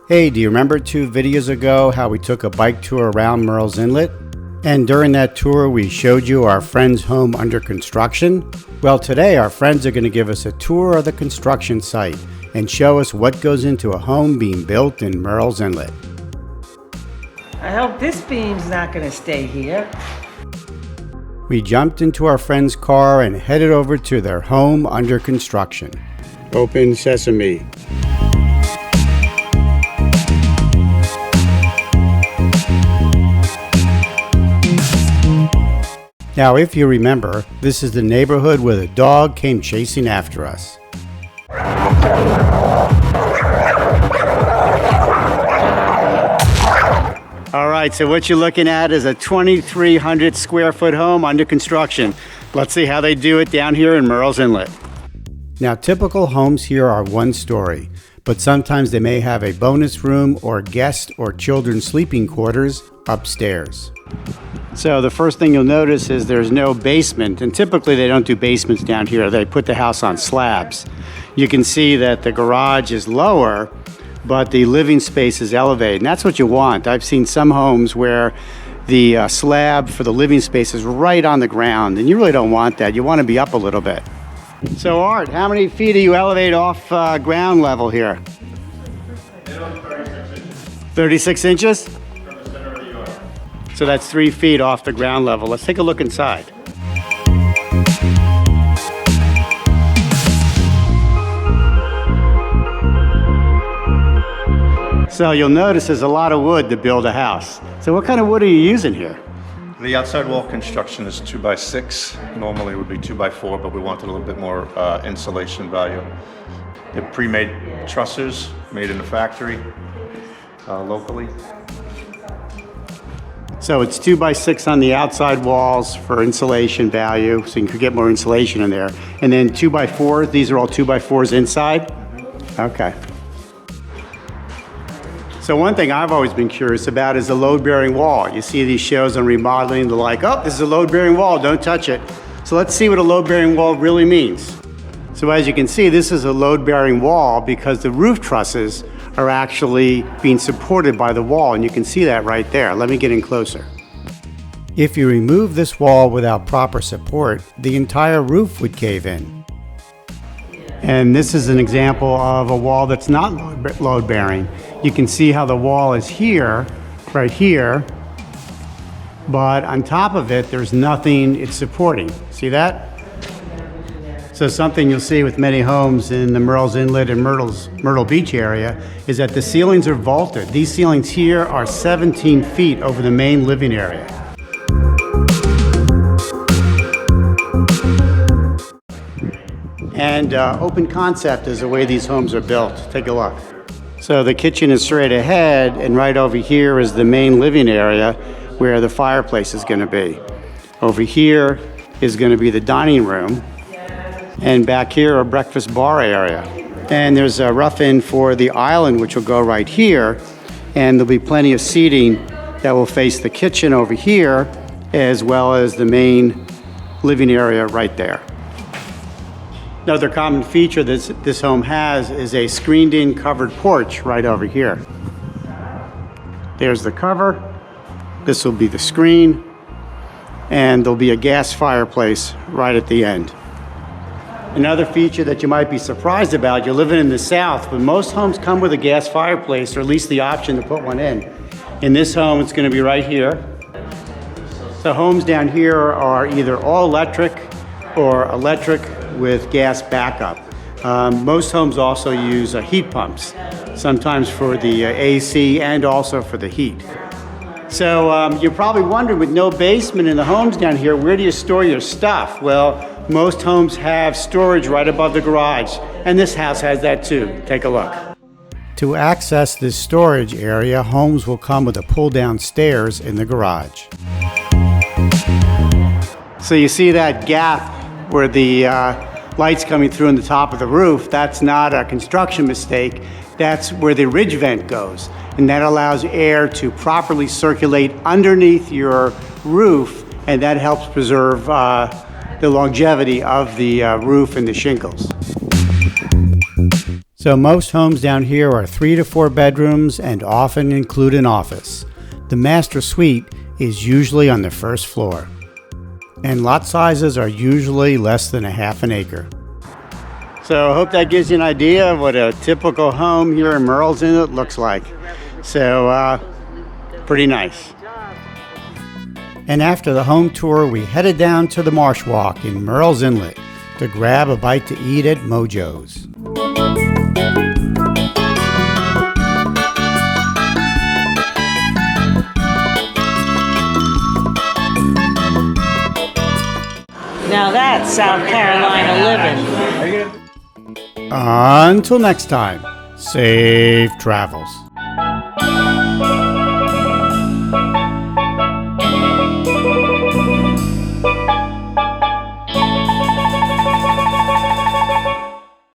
Hey, do you remember 2 videos ago how we took a bike tour around Murrells Inlet? And during that tour we showed you our friend's home under construction? Well, today our friends are going to give us a tour of the construction site and show us what goes into a home being built in Murrells Inlet. I hope this beam's not going to stay here. We jumped into our friend's car and headed over to their home under construction. Open sesame. Now, if you remember, this is the neighborhood where the dog came chasing after us. All right, so what you're looking at is a 2,300 square foot home under construction. Let's see how they do it down here in Murrells Inlet. Now, typical homes here are 1 story, but sometimes they may have a bonus room or guest or children's sleeping quarters upstairs. So the first thing you'll notice is there's no basement, and typically they don't do basements down here. They put the house on slabs. You can see that the garage is lower, but the living space is elevated, and that's what you want. I've seen some homes where the slab for the living space is right on the ground, and you really don't want that. You want to be up a little bit. So Art, how many feet do you elevate off ground level here? 36 inches? So that's 3 feet off the ground level. Let's take a look inside. So you'll notice there's a lot of wood to build a house. So what kind of wood are you using here? The outside wall construction is 2x6. Normally it would be 2x4, but we wanted a little bit more insulation value. They're pre-made trusses made in the factory locally. So it's 2x6 on the outside walls for insulation value, so you can get more insulation in there. And then 2x4, these are all 2x4s inside? Okay. So one thing I've always been curious about is the load-bearing wall. You see these shows on remodeling, they're like, oh, this is a load-bearing wall, don't touch it. So let's see what a load-bearing wall really means. So as you can see, this is a load-bearing wall because the roof trusses are actually being supported by the wall, and you can see that right there. Let me get in closer. If you remove this wall without proper support, the entire roof would cave in. And this is an example of a wall that's not load-bearing. You can see how the wall is here, right here, but on top of it, there's nothing it's supporting. See that? So something you'll see with many homes in the Murrells Inlet and Myrtle Beach area is that the ceilings are vaulted. These ceilings here are 17 feet over the main living area. And open concept is the way these homes are built. Take a look. So the kitchen is straight ahead, and right over here is the main living area where the fireplace is going to be. Over here is going to be the dining room. And back here, a breakfast bar area. And there's a rough-in for the island, which will go right here. And there'll be plenty of seating that will face the kitchen over here, as well as the main living area right there. Another common feature that this home has is a screened-in covered porch right over here. There's the cover. This will be the screen. And there'll be a gas fireplace right at the end. Another feature that you might be surprised about, you're living in the South, but most homes come with a gas fireplace, or at least the option to put one in. In this home, it's going to be right here. The homes down here are either all electric or electric with gas backup. Most homes also use heat pumps, sometimes for the AC and also for the heat. So you're probably wondering, with no basement in the homes down here, where do you store your stuff? Well, most homes have storage right above the garage, and this house has that too. Take a look. To access this storage area, homes will come with a pull-down stairs in the garage. So you see that gap where the light's coming through in the top of the roof? That's not a construction mistake. That's where the ridge vent goes, and that allows air to properly circulate underneath your roof, and that helps preserve the longevity of the roof and the shingles. So most homes down here are 3 to 4 bedrooms and often include an office. The master suite is usually on the first floor. And lot sizes are usually less than a half an acre. So I hope that gives you an idea of what a typical home here in Murrells Inlet looks like. So pretty nice. And after the home tour, we headed down to the MarshWalk in Murrells Inlet to grab a bite to eat at Mojo's. Now that's South Carolina living. Until next time, safe travels.